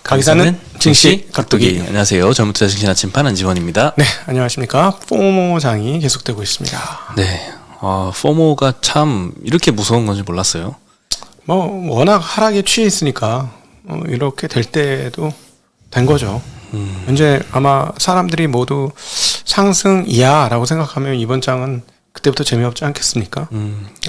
가기사는 증시 각도기. 안녕하세요. 전무투자 증시 아침판 안지원입니다. 네, 안녕하십니까. 포모장이 계속되고 있습니다. 네, 포모가 참 이렇게 무서운 건지 몰랐어요. 워낙 하락에 취해 있으니까 이렇게 될 때도 된 거죠. 현재 아마 사람들이 모두 상승이야라고 생각하면 이번 장은 그때부터 재미없지 않겠습니까?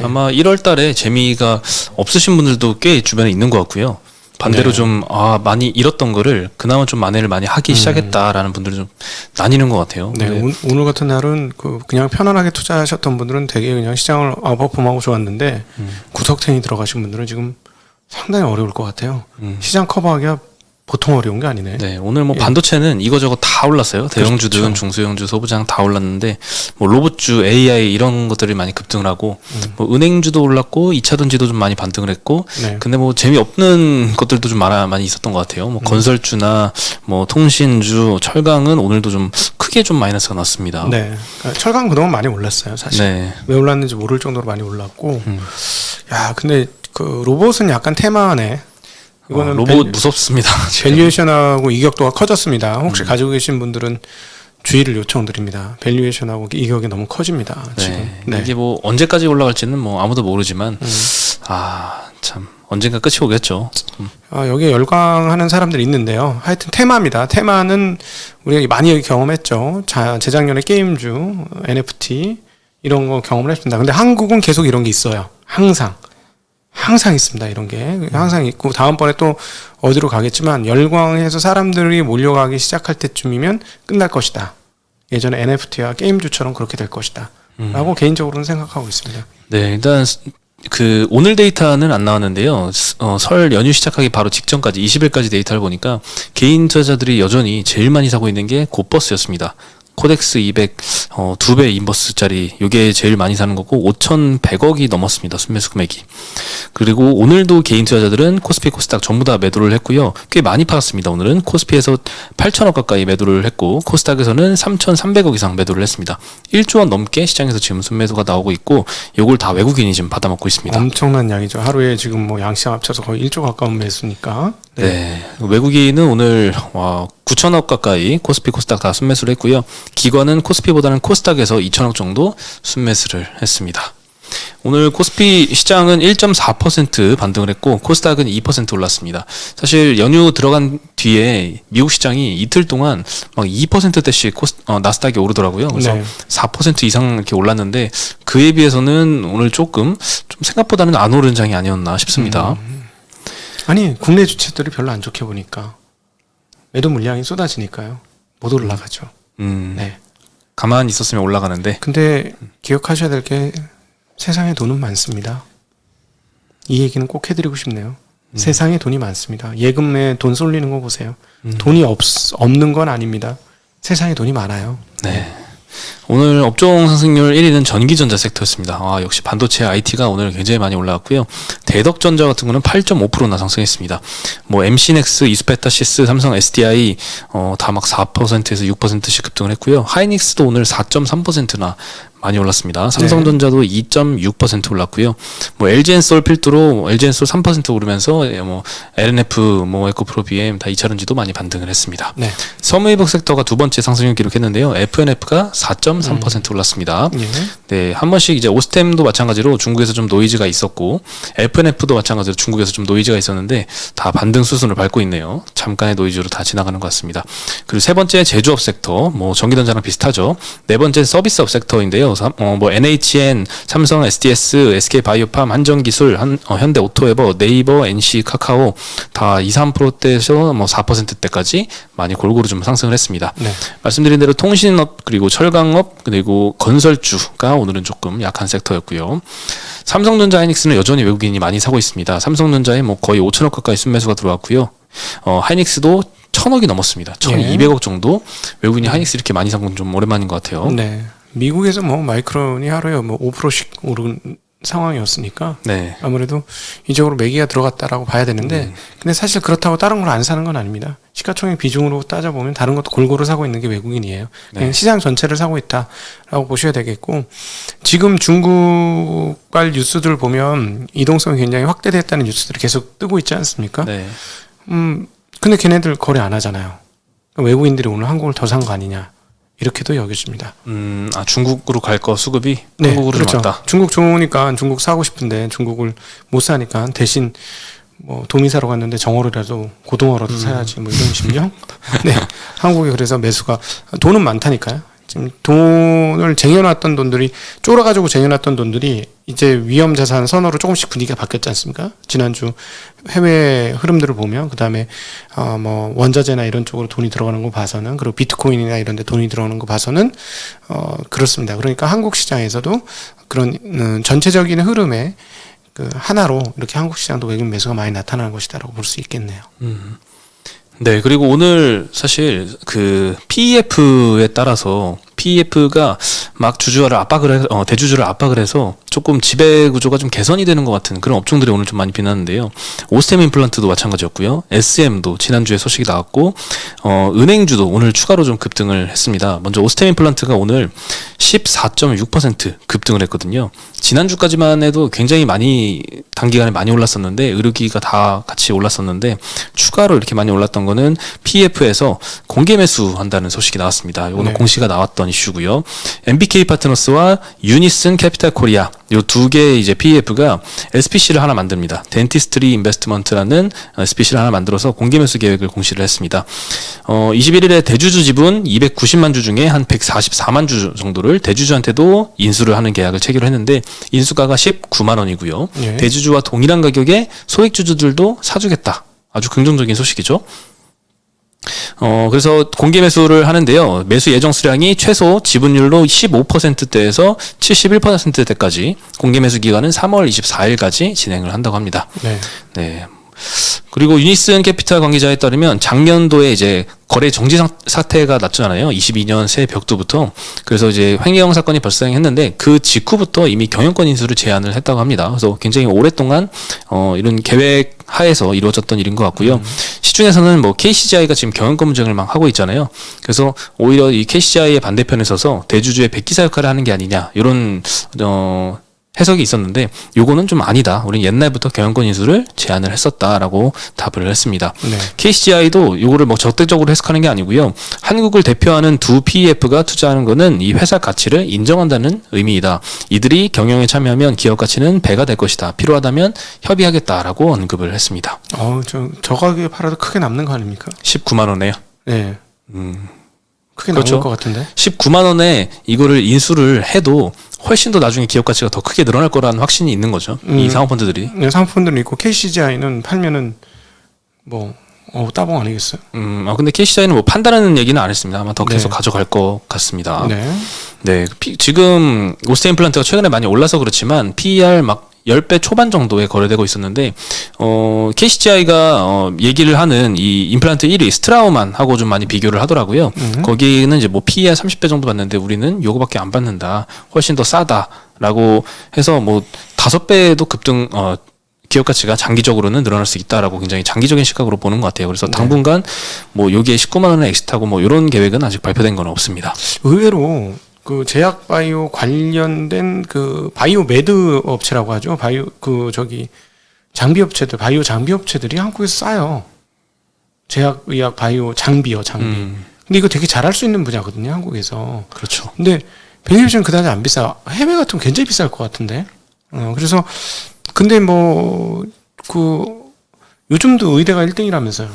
아마 1월 달에 재미가 없으신 분들도 꽤 주변에 있는 것 같고요. 반대로 네. 좀 많이 잃었던 거를 그나마 좀 만회를 많이 하기 시작했다라는 분들은 좀 나뉘는 것 같아요. 네, 오늘 같은 날은 그냥 편안하게 투자하셨던 분들은 되게 그냥 시장을 아웃퍼폼하고 좋았는데 구석탱이 들어가신 분들은 지금 상당히 어려울 것 같아요. 시장 커버하기가 보통 어려운 게 아니네. 네, 오늘 반도체는 이거저거 다 올랐어요. 대형주든 그렇죠. 중소형주, 소부장 다 올랐는데 로봇주, AI 이런 것들이 많이 급등을 하고 은행주도 올랐고 2차전지도 좀 많이 반등을 했고 네. 근데 재미없는 것들도 좀 많이 있었던 것 같아요. 건설주나 통신주, 철강은 오늘도 좀 크게 좀 마이너스가 났습니다. 네, 그러니까 철강 그동안 많이 올랐어요, 사실. 네. 왜 올랐는지 모를 정도로 많이 올랐고. 야, 근데 로봇은 약간 테마네. 이거는 로봇 무섭습니다. 밸류에이션하고 이격도가 커졌습니다. 혹시 가지고 계신 분들은 주의를 요청드립니다. 밸류에이션하고 이격이 너무 커집니다. 지금. 네. 이게 언제까지 올라갈지는 아무도 모르지만 참 언젠가 끝이 오겠죠. 여기에 열광하는 사람들이 있는데요. 하여튼 테마입니다. 테마는 우리가 많이 경험했죠. 재작년에 게임주, NFT 이런 거 경험을 했습니다. 근데 한국은 계속 이런 게 있어요. 항상 있습니다. 이런 게 항상 있고 다음번에 또 어디로 가겠지만 열광해서 사람들이 몰려가기 시작할 때쯤이면 끝날 것이다. 예전에 NFT와 게임주처럼 그렇게 될 것이다. 라고 개인적으로는 생각하고 있습니다. 네, 일단 오늘 데이터는 안 나왔는데요. 설 연휴 시작하기 바로 직전까지 20일까지 데이터를 보니까 개인 투자자들이 여전히 제일 많이 사고 있는 게 곧버스였습니다. 코덱스 200 2배 인버스짜리 이게 제일 많이 사는 거고 5,100억이 넘었습니다. 순매수 금액이. 그리고 오늘도 개인 투자자들은 코스피, 코스닥 전부 다 매도를 했고요. 꽤 많이 팔았습니다. 오늘은 코스피에서 8,000억 가까이 매도를 했고 코스닥에서는 3,300억 이상 매도를 했습니다. 1조 원 넘게 시장에서 지금 순매수가 나오고 있고 요걸 다 외국인이 지금 받아먹고 있습니다. 엄청난 양이죠. 하루에 지금 양시장 합쳐서 거의 1조 가까운 매수니까. 네. 외국인은 오늘 9천억 가까이 코스피, 코스닥 다 순매수를 했고요. 기관은 코스피보다는 코스닥에서 2천억 정도 순매수를 했습니다. 오늘 코스피 시장은 1.4% 반등을 했고 코스닥은 2% 올랐습니다. 사실 연휴 들어간 뒤에 미국 시장이 이틀 동안 2%대씩 나스닥이 오르더라고요. 그래서 네. 4% 이상 이렇게 올랐는데 그에 비해서는 오늘 좀 생각보다는 안 오른 장이 아니었나 싶습니다. 아니 국내 주체들이 별로 안 좋게 보니까 매도 물량이 쏟아지니까요. 못 올라가죠. 네. 가만히 있었으면 올라가는데. 근데 기억하셔야 될 게 세상에 돈은 많습니다. 이 얘기는 꼭 해드리고 싶네요. 세상에 돈이 많습니다. 예금에 돈 쏠리는 거 보세요. 돈이 없는 건 아닙니다. 세상에 돈이 많아요. 네. 오늘 업종 상승률 1위는 전기전자 섹터였습니다. 역시 반도체 IT가 오늘 굉장히 많이 올라왔고요. 대덕전자 같은 거는 8.5%나 상승했습니다. MC넥스, 이스페타시스, 삼성 SDI 다 4%에서 6%씩 급등을 했고요. 하이닉스도 오늘 4.3%나 많이 올랐습니다. 삼성전자도 2.6% 올랐고요. LG엔솔 필두로 LG엔솔 3% 오르면서 LNF, 에코프로 BM 다 2차전지도 많이 반등을 했습니다. 네. 섬유유복 섹터가 두 번째 상승률 기록했는데요. FNF가 4.3% 올랐습니다. 네, 한 번씩 이제 오스템도 마찬가지로 중국에서 좀 노이즈가 있었고 FNF도 마찬가지로 중국에서 좀 노이즈가 있었는데 다 반등 수순을 밟고 있네요. 잠깐의 노이즈로 다 지나가는 것 같습니다. 그리고 세 번째 제조업 섹터, 전기전자랑 비슷하죠. 네 번째 서비스업 섹터인데요. NHN, 삼성, SDS, SK바이오팜, 한전기술, 현대오토에버, 네이버, NC, 카카오 다 2, 3%대에서 4%대까지 많이 골고루 좀 상승을 했습니다. 네. 말씀드린 대로 통신업 그리고 철강업 그리고 건설주가 오늘은 조금 약한 섹터였고요. 삼성전자 하이닉스는 여전히 외국인이 많이 사고 있습니다. 삼성전자에 거의 5천억 가까이 순매수가 들어왔고요. 하이닉스도 1,000억이 넘었습니다. 1,200억 정도 외국인이 하이닉스 이렇게 많이 산 건 좀 오랜만인 것 같아요. 네. 미국에서 마이크론이 하루에 5%씩 오른 상황이었으니까 네. 아무래도 이쪽으로 매기가 들어갔다라고 봐야 되는데 근데 사실 그렇다고 다른 걸 안 사는 건 아닙니다. 시가총액 비중으로 따져보면 다른 것도 골고루 사고 있는 게 외국인이에요. 그냥 시장 전체를 사고 있다라고 보셔야 되겠고 지금 중국발 뉴스들 보면 이동성이 굉장히 확대됐다는 뉴스들이 계속 뜨고 있지 않습니까? 네. 근데 걔네들 거래 안 하잖아요. 그러니까 외국인들이 오늘 한국을 더 산 거 아니냐. 이렇게도 여겨집니다. 중국으로 갈 거 수급이 네, 한국으로 그렇죠. 왔다. 중국 좋으니까 중국 사고 싶은데 중국을 못 사니까 대신 뭐 도미 사러 갔는데 정어로라도 고등어라도 사야지 뭐 이런 심정. 네, 한국이 그래서 매수가 돈은 많다니까요. 지금 돈을 쟁여놨던 돈들이 쫄아가지고 쟁여놨던 돈들이 이제 위험자산 선호로 조금씩 분위기가 바뀌었지 않습니까? 지난주 해외 흐름들을 보면 그 다음에 뭐 원자재나 이런 쪽으로 돈이 들어가는 거 봐서는 그리고 비트코인이나 이런 데 돈이 들어가는 거 봐서는 그렇습니다. 그러니까 한국 시장에서도 그런 전체적인 흐름에 그 하나로 이렇게 한국 시장도 외국인 매수가 많이 나타나는 것이다라고 볼 수 있겠네요. 네, 그리고 오늘 사실 그 PEF에 따라서 PEF가 막 주주를 압박을 해서 대주주를 압박을 해서 조금 지배 구조가 좀 개선이 되는 것 같은 그런 업종들이 오늘 좀 많이 빛났는데요. 오스템 임플란트도 마찬가지였고요. SM도 지난주에 소식이 나왔고 은행주도 오늘 추가로 좀 급등을 했습니다. 먼저 오스템 임플란트가 오늘 14.6% 급등을 했거든요. 지난주까지만 해도 굉장히 많이 단기간에 많이 올랐었는데 의료기기가 다 같이 올랐었는데 추가로 이렇게 많이 올랐던 거는 PF에서 공개 매수한다는 소식이 나왔습니다. 오늘 네. 공시가 나왔던 이슈고요. MBK 파트너스와 유니슨 캐피탈 코리아 요 두 개의 이제 PEF가 SPC를 하나 만듭니다. 덴티스트리 인베스트먼트라는 SPC를 하나 만들어서 공개 매수 계획을 공시를 했습니다. 21일에 대주주 지분 290만 주 중에 한 144만 주 정도를 대주주한테도 인수를 하는 계약을 체결을 했는데 인수가가 19만 원이고요. 예. 대주주와 동일한 가격에 소액주주들도 사주겠다. 아주 긍정적인 소식이죠. 그래서 공개 매수를 하는데요. 매수 예정 수량이 최소 지분율로 15%대에서 71%대까지 공개 매수 기간은 3월 24일까지 진행을 한다고 합니다. 네. 네. 그리고 유니슨 캐피탈 관계자에 따르면 작년도에 이제 거래 정지 사태가 났잖아요. 22년 새 벽두부터. 그래서 이제 횡령 사건이 발생했는데 그 직후부터 이미 경영권 인수를 제안을 했다고 합니다. 그래서 굉장히 오랫동안 이런 계획 하에서 이루어졌던 일인 것 같고요. 시중에서는 뭐 KCGI가 지금 경영권 분쟁을 막 하고 있잖아요. 그래서 오히려 이 KCGI의 반대편에 서서 대주주의 백기사 역할을 하는 게 아니냐 이런 해석이 있었는데 요거는 좀 아니다. 우리는 옛날부터 경영권 인수를 제안을 했었다라고 답을 했습니다. 네. KCGI도 요거를 뭐 적대적으로 해석하는 게 아니고요. 한국을 대표하는 두 PEF가 투자하는 거는 이 회사 가치를 인정한다는 의미이다. 이들이 경영에 참여하면 기업 가치는 배가 될 것이다. 필요하다면 협의하겠다라고 언급을 했습니다. 저 가격에 팔아도 크게 남는 거 아닙니까? 19만 원에요. 네. 크게 그렇죠. 남을 것 같은데. 19만 원에 이거를 인수를 해도 훨씬 더 나중에 기업 가치가 더 크게 늘어날 거라는 확신이 있는 거죠. 이 사모펀드들이. 네, 사모펀드는 있고 KCGI는 팔면은 뭐 따봉 아니겠어요? 근데 KCGI는 뭐 판다는 얘기는 안 했습니다. 아마 더 계속 네. 가져갈 것 같습니다. 네. 네. 지금 오스템 임플란트가 최근에 많이 올라서 그렇지만 PER 막 10배 초반 정도에 거래되고 있었는데 KCGI가 얘기를 하는 이 임플란트 1위 스트라우만 하고 좀 많이 비교를 하더라고요. 거기는 이제 뭐 PER 30배 정도 받는데 우리는 요거밖에 안 받는다. 훨씬 더 싸다라고 해서 뭐 5배도 급등 기업 가치가 장기적으로는 늘어날 수 있다라고 굉장히 장기적인 시각으로 보는 것 같아요. 그래서 당분간 뭐 여기에 19만 원에 엑시트하고 뭐 이런 계획은 아직 발표된 건 없습니다. 의외로 그 제약 바이오 관련된 그 바이오 매드 업체라고 하죠. 바이오 장비 업체들, 바이오 장비 업체들이 한국에서 싸요. 제약 의학 바이오 장비요, 장비. 근데 이거 되게 잘할 수 있는 분야거든요, 한국에서. 그렇죠. 근데 베네핏은 그다지 안 비싸. 해외 같으면 굉장히 비쌀 것 같은데. 그래서 근데 뭐 요즘도 의대가 1등이라면서요.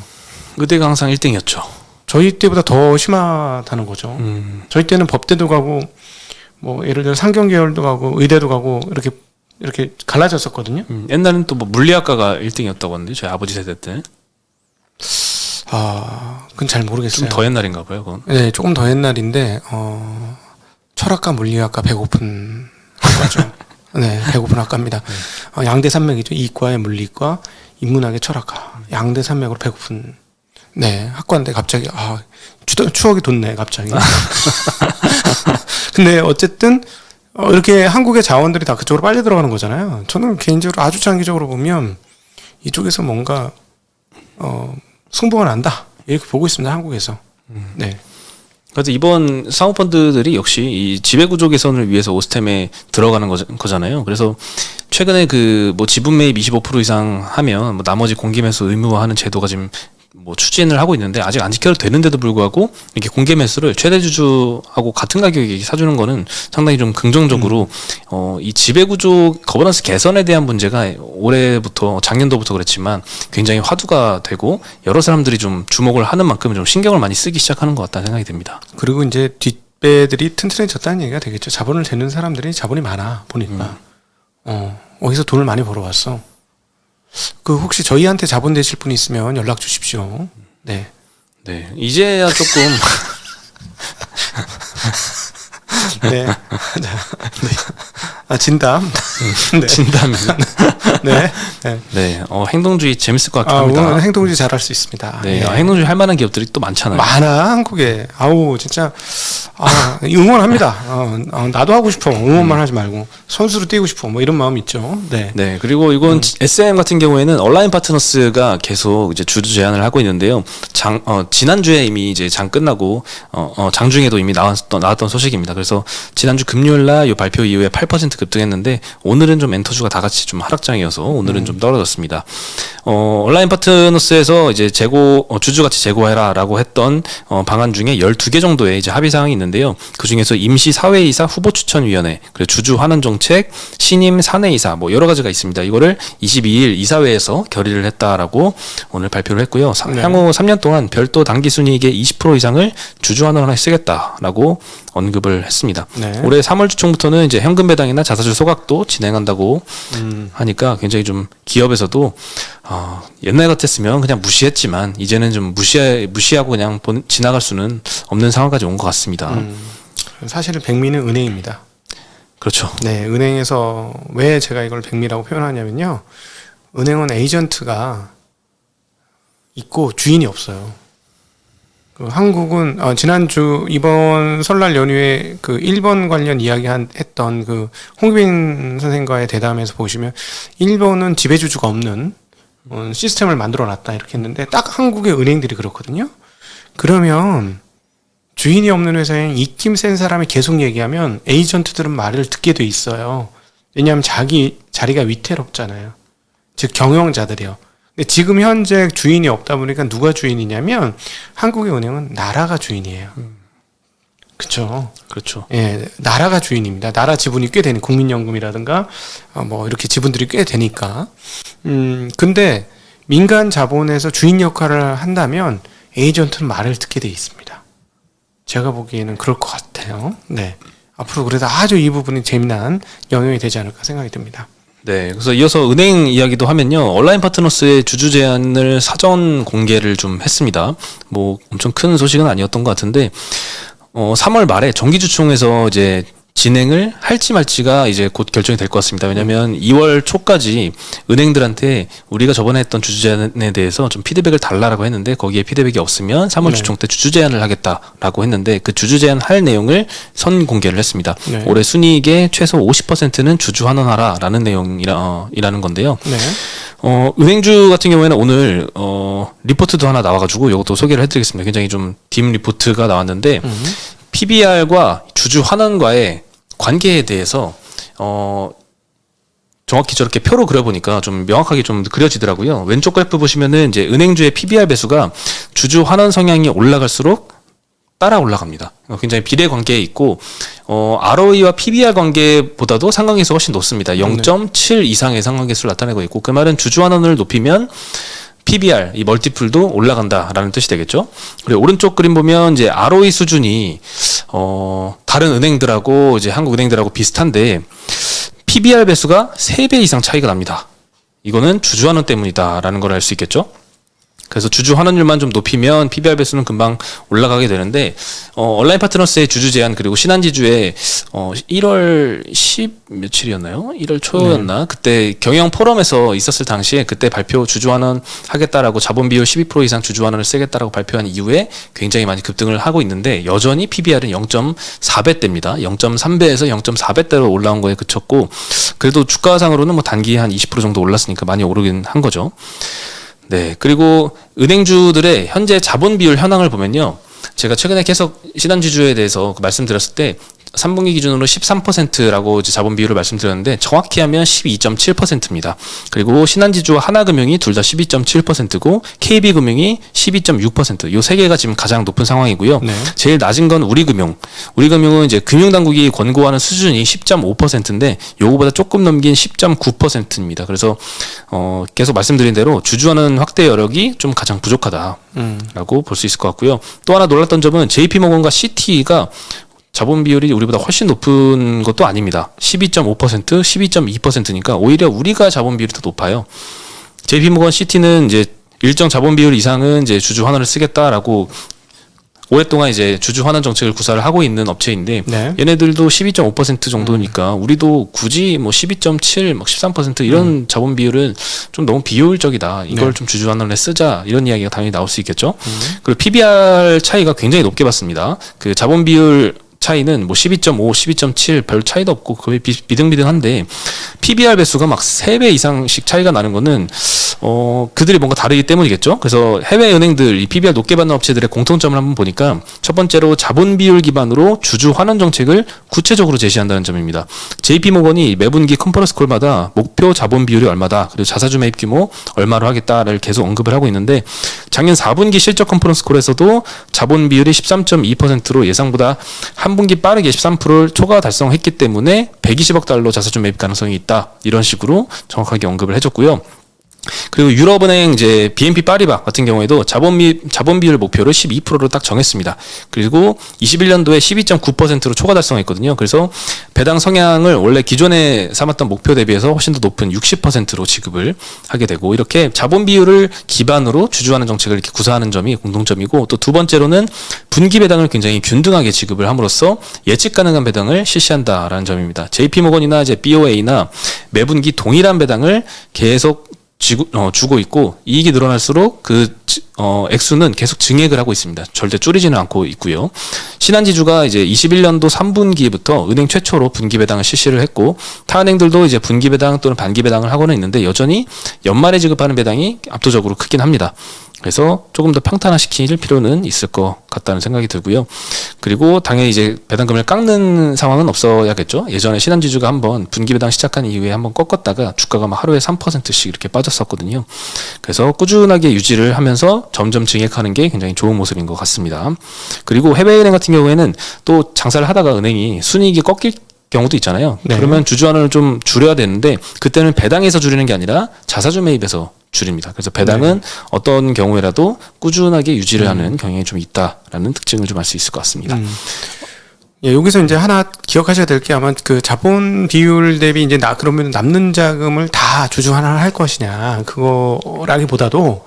의대가 항상 1등이었죠. 저희 때보다 더 심하다는 거죠. 저희 때는 법대도 가고 뭐 예를 들어 상경계열도 가고 의대도 가고 이렇게 갈라졌었거든요. 옛날엔 또 뭐 물리학과가 1등이었다고 하는데 저희 아버지 세대 때. 그건 잘 모르겠어요. 좀 더 옛날인가 봐요, 그건. 네, 조금 더 옛날인데 철학과 물리학과 배고픈 학과죠. 네, 배고픈 학과입니다. 양대 산맥이죠. 이과의 물리과, 인문학의 철학과. 양대 산맥으로 배고픈 네, 학과인데 갑자기 추억이 돋네, 갑자기. 근데 어쨌든 이렇게 한국의 자원들이 다 그쪽으로 빨리 들어가는 거잖아요. 저는 개인적으로 아주 장기적으로 보면 이쪽에서 뭔가 승부가 난다 이렇게 보고 있습니다, 한국에서. 네. 그래서 이번 사모펀드들이 역시 이 지배구조 개선을 위해서 오스템에 들어가는 거잖아요. 그래서 최근에 그 뭐 지분 매입 25% 이상 하면 뭐 나머지 공개 매수 의무화하는 제도가 지금 뭐 추진을 하고 있는데 아직 안 지켜도 되는데도 불구하고 이렇게 공개 매수를 최대 주주하고 같은 가격에 사주는 거는 상당히 좀 긍정적으로 이 지배 구조 거버넌스 개선에 대한 문제가 올해부터 작년도부터 그랬지만 굉장히 화두가 되고 여러 사람들이 좀 주목을 하는 만큼 좀 신경을 많이 쓰기 시작하는 것 같다는 생각이 듭니다. 그리고 이제 뒷배들이 튼튼해졌다는 얘기가 되겠죠. 자본을 대는 사람들이 자본이 많아 보니까 어디서 돈을 많이 벌어왔어. 그 혹시 저희한테 자본 되실 분 있으면 연락 주십시오. 네. 네, 이제야 조금 네. 아, 진담. 네. 진담이. 네. 네. 네, 행동주의 재밌을 것 같긴 아, 합니다. 오늘 행동주의 잘할 수 있습니다. 네, 예. 행동주의 할 만한 기업들이 또 많잖아요. 많아 한국에. 아우 진짜 응원합니다. 나도 하고 싶어. 응원만 하지 말고 선수로 뛰고 싶어. 뭐 이런 마음 있죠. 네. 네, 그리고 이건 SM 같은 경우에는 온라인 파트너스가 계속 이제 주주 제안을 하고 있는데요. 지난주에 이미 이제 장 끝나고 장중에도 이미 나왔던 소식입니다. 그래서 지난주 금요일 날 이 발표 이후에 8% 급등했는데 오늘은 좀 엔터주가 다 같이 좀 하락장이어서 오늘은 좀 떨어졌습니다. 온라인 파트너스에서 이제 주주 같이 재고해라라고 했던 방안 중에 12개 정도의 이제 합의 사항이 있는데요. 그 중에서 임시 사회이사 후보 추천위원회, 그리고 주주 환원 정책, 신임 사내이사 뭐 여러 가지가 있습니다. 이거를 22일 이사회에서 결의를 했다라고 오늘 발표를 했고요. 네. 향후 3년 동안 별도 당기 순이익의 20% 이상을 주주 환원에 쓰겠다라고 언급을 했습니다. 네. 올해 3월 주총부터는 이제 현금 배당이나 자사주 소각도 진행한다고 하니까 굉장히 좀 기업에서도 옛날 같았으면 그냥 무시했지만 이제는 좀 무시하고 그냥 지나갈 수는 없는 상황까지 온 것 같습니다. 사실은 백미는 은행입니다. 그렇죠. 네, 은행에서 왜 제가 이걸 백미라고 표현하냐면요. 은행은 에이전트가 있고 주인이 없어요. 그 한국은 지난주 이번 설날 연휴에 그 일본 관련 했던 그 홍기빈 선생과의 대담에서 보시면 일본은 지배주주가 없는 시스템을 만들어 놨다 이렇게 했는데 딱 한국의 은행들이 그렇거든요. 그러면 주인이 없는 회사에 입김 센 사람이 계속 얘기하면 에이전트들은 말을 듣게 돼 있어요. 왜냐하면 자기 자리가 위태롭잖아요. 즉 경영자들이요. 근데 지금 현재 주인이 없다 보니까 누가 주인이냐면 한국의 은행은 나라가 주인이에요. 그렇죠. 그렇죠. 예, 나라가 주인입니다. 나라 지분이 꽤 되는 국민연금이라든가 뭐 이렇게 지분들이 꽤 되니까. 근데 민간 자본에서 주인 역할을 한다면 에이전트는 말을 듣게 돼 있습니다. 제가 보기에는 그럴 것 같아요. 네. 앞으로 그래도 아주 이 부분이 재미난 영역이 되지 않을까 생각이 듭니다. 네, 그래서 이어서 은행 이야기도 하면요. 온라인 파트너스의 주주 제안을 사전 공개를 좀 했습니다. 뭐 엄청 큰 소식은 아니었던 것 같은데 3월 말에 정기주총에서 이제 진행을 할지 말지가 이제 곧 결정이 될 것 같습니다. 왜냐하면 2월 초까지 은행들한테 우리가 저번에 했던 주주 제안에 대해서 좀 피드백을 달라라고 했는데 거기에 피드백이 없으면 3월 네. 주총 때 주주 제안을 하겠다라고 했는데 그 주주 제안 할 내용을 선 공개를 했습니다. 네. 올해 순이익의 최소 50%는 주주 환원하라라는 내용이라는 건데요. 네. 은행주 같은 경우에는 오늘 리포트도 하나 나와가지고 이것도 소개를 해드리겠습니다. 굉장히 좀 딥 리포트가 나왔는데 PBR과 주주 환원과의 관계에 대해서 정확히 저렇게 표로 그려보니까 좀 명확하게 좀 그려지더라고요. 왼쪽 그래프 보시면은 이제 은행주의 PBR 배수가 주주 환원 성향이 올라갈수록 따라 올라갑니다. 굉장히 비례 관계에 있고 ROE와 PBR 관계보다도 상관계수가 훨씬 높습니다. 0.7 이상의 상관계수를 나타내고 있고 그 말은 주주 환원을 높이면 PBR, 이 멀티플도 올라간다라는 뜻이 되겠죠. 그리고 오른쪽 그림 보면 이제 ROE 수준이 다른 은행들하고 이제 한국 은행들하고 비슷한데 PBR 배수가 3배 이상 차이가 납니다. 이거는 주주 환원 때문이다라는 걸 알 수 있겠죠. 그래서 주주 환원율만 좀 높이면 PBR 배수는 금방 올라가게 되는데 온라인 파트너스의 주주 제안 그리고 신한지주의 1월 10 며칠이었나요? 1월 초였나? 그때 경영 포럼에서 있었을 당시에 그때 발표 주주 환원 하겠다라고 자본 비율 12% 이상 주주 환원을 쓰겠다라고 발표한 이후에 굉장히 많이 급등을 하고 있는데 여전히 PBR은 0.4배대입니다. 0.3배에서 0.4배대로 올라온 거에 그쳤고 그래도 주가상으로는 뭐 단기 한 20% 정도 올랐으니까 많이 오르긴 한 거죠. 네, 그리고 은행주들의 현재 자본 비율 현황을 보면요. 제가 최근에 계속 신한지주에 대해서 말씀드렸을 때 3분기 기준으로 13%라고 이제 자본 비율을 말씀드렸는데 정확히 하면 12.7%입니다. 그리고 신한지주와 하나금융이 둘 다 12.7%고 KB금융이 12.6%. 요 세 개가 지금 가장 높은 상황이고요. 네. 제일 낮은 건 우리금융. 우리금융은 이제 금융당국이 권고하는 수준이 10.5%인데 요거보다 조금 넘긴 10.9%입니다. 그래서 계속 말씀드린 대로 주주하는 확대 여력이 좀 가장 부족하다라고 볼 수 있을 것 같고요. 또 하나 놀랐던 점은 JP모건과 CT가 자본 비율이 우리보다 훨씬 높은 것도 아닙니다. 12.5%, 12.2%니까 오히려 우리가 자본 비율이 더 높아요. JP모건 CT는 이제 일정 자본 비율 이상은 이제 주주 환원을 쓰겠다라고 오랫동안 이제 주주 환원 정책을 구사를 하고 있는 업체인데 네. 얘네들도 12.5% 정도니까 우리도 굳이 뭐 12.7, 막 13% 이런 자본 비율은 좀 너무 비효율적이다. 이걸 네. 좀 주주 환원에 쓰자. 이런 이야기가 당연히 나올 수 있겠죠. 그리고 PBR 차이가 굉장히 높게 봤습니다. 그 자본 비율 차이는 뭐 12.5, 12.7 별 차이도 없고 거의 비등비등한데 PBR 배수가 막 3배 이상씩 차이가 나는 거는 그들이 뭔가 다르기 때문이겠죠. 그래서 해외 은행들 이 PBR 높게 받는 업체들의 공통점을 한번 보니까 첫 번째로 자본 비율 기반으로 주주 환원 정책을 구체적으로 제시한다는 점입니다. JP모건이 매분기 컨퍼런스 콜마다 목표 자본 비율이 얼마다 그리고 자사주 매입 규모 얼마로 하겠다를 계속 언급을 하고 있는데 작년 4분기 실적 컨퍼런스 콜에서도 자본 비율이 13.2%로 예상보다 한 분기 빠르게 13%를 초과 달성했기 때문에 120억 달러 자사주 매입 가능성이 있다. 이런 식으로 정확하게 언급을 해줬고요. 그리고 유럽은행 이제 BNP 파리바 같은 경우에도 자본 비율 목표를 12%로 딱 정했습니다. 그리고 21년도에 12.9%로 초과 달성했거든요. 그래서 배당 성향을 원래 기존에 삼았던 목표 대비해서 훨씬 더 높은 60%로 지급을 하게 되고 이렇게 자본 비율을 기반으로 주주하는 정책을 이렇게 구사하는 점이 공통점이고 또 두 번째로는 분기 배당을 굉장히 균등하게 지급을 함으로써 예측 가능한 배당을 실시한다라는 점입니다. JP모건이나 이제 BOA나 매분기 동일한 배당을 계속 주고 있고 이익이 늘어날수록 그 액수는 계속 증액을 하고 있습니다. 절대 줄이지는 않고 있고요. 신한지주가 이제 21년도 3분기부터 은행 최초로 분기 배당을 실시를 했고 타 은행들도 이제 분기 배당 또는 반기 배당을 하고는 있는데 여전히 연말에 지급하는 배당이 압도적으로 크긴 합니다. 그래서 조금 더 평탄화시킬 필요는 있을 것 같다는 생각이 들고요. 그리고 당연히 이제 배당금을 깎는 상황은 없어야겠죠. 예전에 신한지주가 한번 분기 배당 시작한 이후에 한번 꺾었다가 주가가 막 하루에 3%씩 이렇게 빠졌었거든요. 그래서 꾸준하게 유지를 하면서 점점 증액하는 게 굉장히 좋은 모습인 것 같습니다. 그리고 해외은행 같은 경우에는 또 장사를 하다가 은행이 순이익이 꺾일 경우도 있잖아요. 네. 그러면 주주환원을 좀 줄여야 되는데 그때는 배당에서 줄이는 게 아니라 자사주 매입에서 줄입니다. 그래서 배당은 어떤 경우에라도 꾸준하게 유지를 하는 경향이 좀 있다라는 특징을 좀 알 수 있을 것 같습니다. 예, 여기서 이제 하나 기억하셔야 될 게 아마 그 자본 비율 대비 이제 그러면 남는 자금을 다 주주 환원을 할 것이냐 그거라기보다도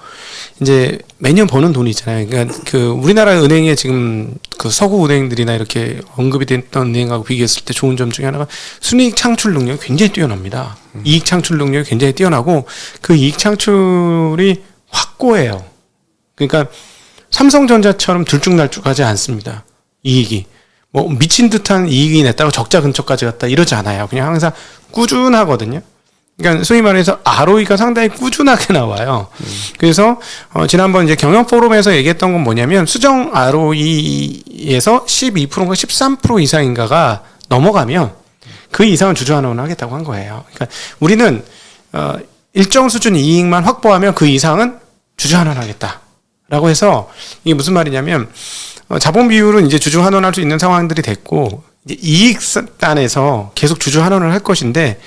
이제 매년 버는 돈이 있잖아요. 그러니까 그 우리나라 은행에 지금 그 서구 은행들이나 이렇게 언급이 됐던 은행하고 비교했을 때 좋은 점 중에 하나가 순이익 창출 능력이 굉장히 뛰어납니다. 이익 창출 능력이 굉장히 뛰어나고 그 이익 창출이 확고해요. 그러니까 삼성전자처럼 들쭉날쭉하지 않습니다. 이익이. 뭐 미친 듯한 이익이 냈다가 적자 근처까지 갔다 이러지 않아요. 그냥 항상 꾸준하거든요. 그러니까 소위 말해서 ROE가 상당히 꾸준하게 나와요. 그래서 지난번 이제 경영 포럼에서 얘기했던 건 뭐냐면 수정 ROE에서 12%가 13% 이상인가가 넘어가면 그 이상은 주주환원을 하겠다고 한 거예요. 그러니까 우리는 일정 수준 이익만 확보하면 그 이상은 주주환원하겠다라고 해서 이게 무슨 말이냐면 자본 비율은 이제 주주환원할 수 있는 상황들이 됐고 이제 이익단에서 계속 주주환원을 할 것인데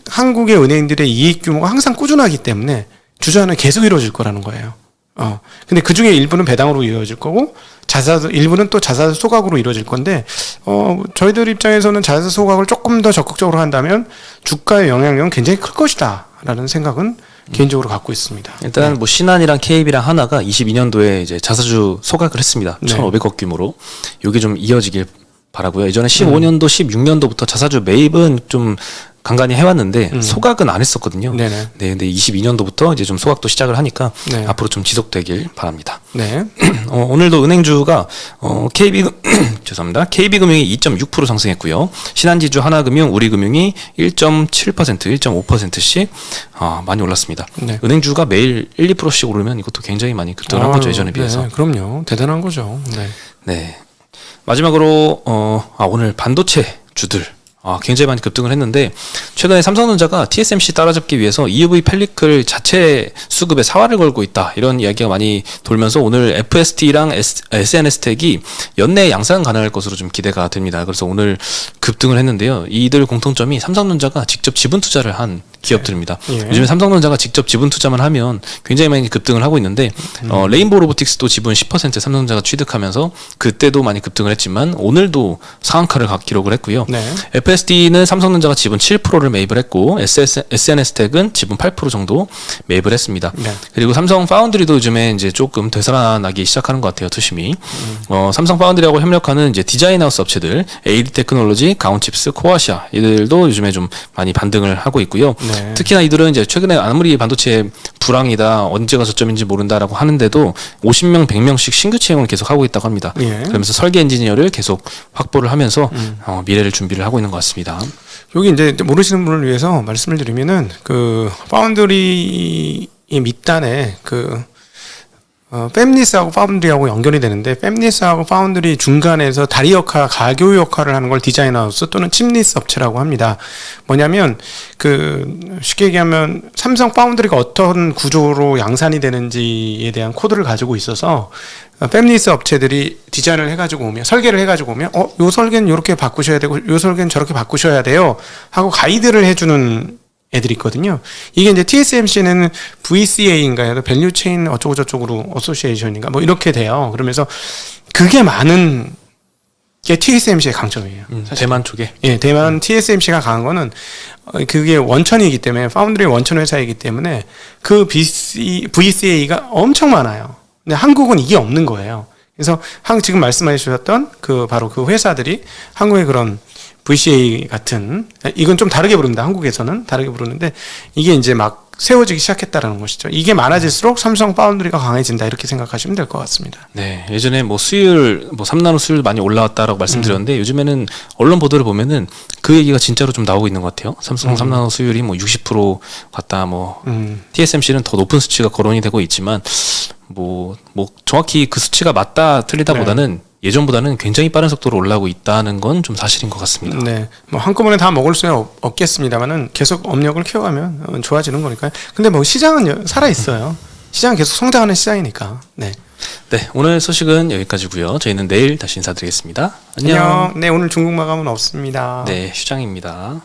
한국의 은행들의 이익 규모가 항상 꾸준하기 때문에 주주환원이 계속 이루어질 거라는 거예요. 근데 그 중에 일부는 배당으로 이루어질 거고 일부는 또 자사주 소각으로 이루어질 건데 저희들 입장에서는 자사주 소각을 조금 더 적극적으로 한다면 주가의 영향력은 굉장히 클 것이다라는 생각은 개인적으로 갖고 있습니다. 일단 뭐 신한이랑 KB랑 하나가 22년도에 이제 자사주 소각을 했습니다. 네. 1,500억 규모로. 이게 좀 이어지길 바라고요. 예전에 15년도, 16년도부터 자사주 매입은 좀 간간히 해왔는데 소각은 안 했었거든요. 네네. 네, 근데 22년도부터 이제 좀 소각도 시작을 하니까 네. 앞으로 좀 지속되길 바랍니다. 네. 오늘도 은행주가 죄송합니다. KB금융이 2.6% 상승했고요. 신한지주, 하나금융, 우리금융이 1.7%, 1.5%씩 많이 올랐습니다. 네. 은행주가 매일 1, 2%씩 오르면 이것도 굉장히 많이 급등한 거죠, 예전에 비해서. 네, 그럼요. 대단한 거죠. 네. 네. 마지막으로 오늘 반도체 주들 굉장히 많이 급등을 했는데 최근에 삼성전자가 TSMC 따라잡기 위해서 EUV 펠리클 자체 수급에 사활을 걸고 있다 이런 이야기가 많이 돌면서 오늘 FST랑 SNS텍이 연내 양상 가능할 것으로 좀 기대가 됩니다. 그래서 오늘 급등을 했는데요. 이들 공통점이 삼성전자가 직접 지분 투자를 한 기업들입니다. 예. 요즘에 삼성전자가 직접 지분 투자만 하면 굉장히 많이 급등을 하고 있는데 레인보우 로보틱스도 지분 10% 삼성전자가 취득하면서 그때도 많이 급등을 했지만 오늘도 상한가를 기록을 했고요. 네. FSD는 삼성전자가 지분 7%를 매입을 했고 SNS텍은 지분 8% 정도 매입을 했습니다. 네. 그리고 삼성 파운드리도 요즘에 이제 조금 되살아나기 시작하는 것 같아요. 투심이. 삼성 파운드리하고 협력하는 이제 디자인하우스 업체들 AD 테크놀로지, 가온칩스, 코아시아 이들도 요즘에 좀 많이 반등을 하고 있고요. 네. 특히나 이들은 이제 최근에 아무리 반도체 불황이다 언제가 저점인지 모른다라고 하는데도 50명, 100명씩 신규 채용을 계속 하고 있다고 합니다. 예. 그러면서 설계 엔지니어를 계속 확보를 하면서 미래를 준비를 하고 있는 것 같습니다. 여기 이제 모르시는 분을 위해서 말씀을 드리면은 그 파운드리의 밑단에 팹리스하고 파운드리하고 연결이 되는데 팹리스하고 파운드리 중간에서 다리 역할, 가교 역할을 하는 걸 디자인하우스 또는 칩리스 업체라고 합니다. 뭐냐면 쉽게 얘기하면 삼성 파운드리가 어떤 구조로 양산이 되는지에 대한 코드를 가지고 있어서 팹리스 업체들이 디자인을 해가지고 오면 설계를 해가지고 오면 요 설계는 이렇게 바꾸셔야 되고 요 설계는 저렇게 바꾸셔야 돼요 하고 가이드를 해주는 애들이 있거든요. 이게 이제 TSMC는 VCA인가요? 밸류 체인 어쩌고 저쩌고로 어소시에이션인가 뭐 이렇게 돼요. 그러면서 그게 많은 게 TSMC의 강점이에요. 대만 쪽에. 예, 대만 TSMC가 강한 거는 그게 원천이기 때문에 파운드리 원천 회사이기 때문에 그 VCA가 엄청 많아요. 근데 한국은 이게 없는 거예요. 그래서 지금 말씀해 주셨던 바로 그 회사들이 한국의 그런 VCA 같은 이건 좀 다르게 부릅니다. 한국에서는 다르게 부르는데 이게 이제 막 세워지기 시작했다라는 것이죠. 이게 많아질수록 삼성 파운드리가 강해진다 이렇게 생각하시면 될 것 같습니다. 네, 예전에 수율 3나노 수율 많이 올라왔다라고 말씀드렸는데 요즘에는 언론 보도를 보면은 그 얘기가 진짜로 좀 나오고 있는 것 같아요. 삼성 3나노 수율이 60% 갔다 TSMC는 더 높은 수치가 거론이 되고 있지만 정확히 그 수치가 맞다 틀리다보다는 예전보다는 굉장히 빠른 속도로 올라오고 있다는 건 좀 사실인 것 같습니다. 네, 한꺼번에 다 먹을 수는 없겠습니다만은 계속 업력을 키워가면 좋아지는 거니까요. 근데 시장은 살아 있어요. 시장은 계속 성장하는 시장이니까. 네. 네, 오늘 소식은 여기까지고요. 저희는 내일 다시 인사드리겠습니다. 안녕. 네, 오늘 중국 마감은 없습니다. 네, 휴장입니다.